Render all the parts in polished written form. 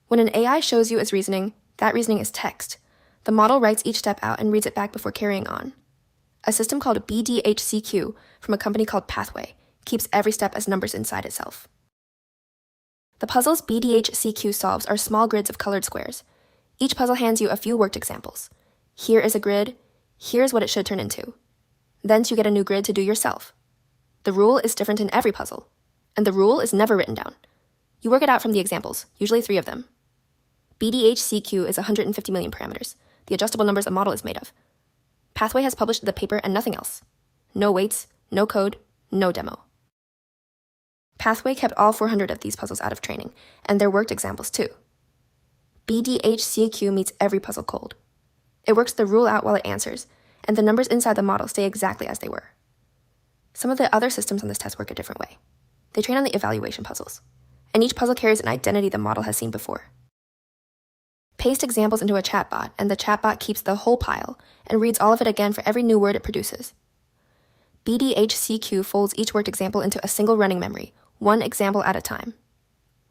When an AI shows you its reasoning, that reasoning is text. The model writes each step out and reads it back before carrying on. A system called BDH-CQ from a company called Pathway keeps every step as numbers inside itself. The puzzles BDH-CQ solves are small grids of colored squares. Each puzzle hands you a few worked examples. Here is a grid, here's what it should turn into. Thence you get a new grid to do yourself. The rule is different in every puzzle, and the rule is never written down. You work it out from the examples, usually 3 of them. BDH-CQ is 150 million parameters, the adjustable numbers a model is made of. Pathway has published the paper and nothing else. No weights, no code, no demo. Pathway kept all 400 of these puzzles out of training, and their worked examples too. BDH-CQ meets every puzzle cold. It works the rule out while it answers, and the numbers inside the model stay exactly as they were. Some of the other systems on this test work a different way. They train on the evaluation puzzles, and each puzzle carries an identity the model has seen before. Paste examples into a chatbot, and the chatbot keeps the whole pile and reads all of it again for every new word it produces. BDH-CQ folds each worked example into a single running memory, one example at a time.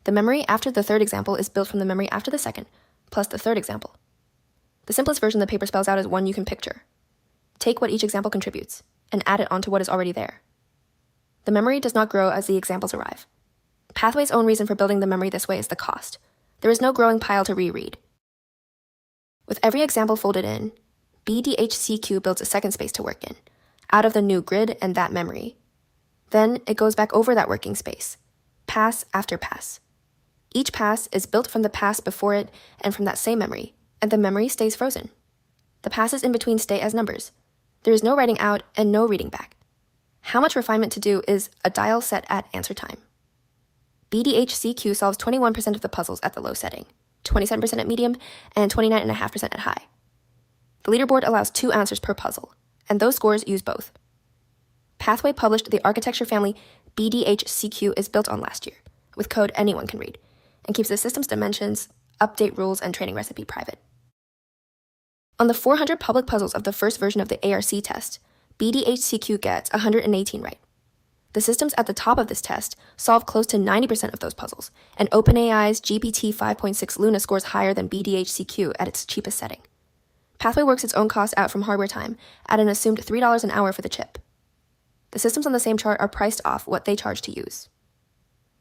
The memory after the third example is built from the memory after the second, plus the third example. The simplest version the paper spells out is one you can picture. Take what each example contributes, and add it onto what is already there. The memory does not grow as the examples arrive. Pathway's own reason for building the memory this way is the cost. There is no growing pile to reread. With every example folded in, BDH-CQ builds a second space to work in, out of the new grid and that memory. Then it goes back over that working space, pass after pass. Each pass is built from the pass before it and from that same memory, and the memory stays frozen. The passes in between stay as numbers. There is no writing out and no reading back. How much refinement to do is a dial set at answer time. BDH-CQ solves 21% of the puzzles at the low setting, 27% at medium, and 29.5% at high. The leaderboard allows 2 answers per puzzle, and those scores use both. Pathway published the architecture family BDH-CQ is built on last year, with code anyone can read, and keeps the system's dimensions, update rules, and training recipe private. On the 400 public puzzles of the first version of the ARC test, BDH-CQ gets 118 right. The systems at the top of this test solve close to 90% of those puzzles, and OpenAI's GPT 5.6 Luna scores higher than BDH-CQ at its cheapest setting. Pathway works its own cost out from hardware time at an assumed $3 an hour for the chip. The systems on the same chart are priced off what they charge to use.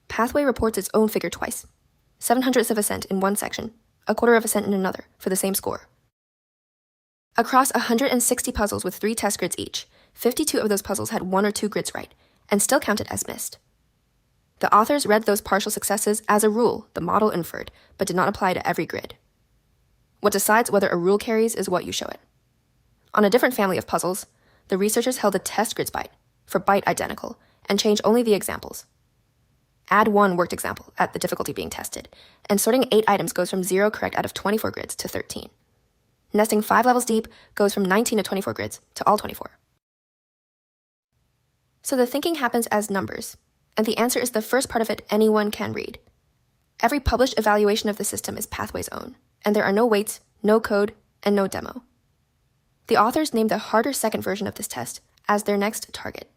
Pathway reports its own figure twice, 0.07 of a cent in one section, 1/4 of a cent in another, for the same score. Across 160 puzzles with 3 test grids each, 52 of those puzzles had 1 or 2 grids right, and still counted as missed. The authors read those partial successes as a rule the model inferred, but did not apply to every grid. What decides whether a rule carries is what you show it. On a different family of puzzles, the researchers held a test grids byte, for byte identical, and changed only the examples. Add 1 worked example at the difficulty being tested, and sorting 8 items goes from 0 correct out of 24 grids to 13. Nesting 5 levels deep goes from 19 to 24 grids to all 24. So the thinking happens as numbers, and the answer is the first part of it anyone can read. Every published evaluation of the system is Pathway's own, and there are no weights, no code, and no demo. The authors named the harder second version of this test as their next target.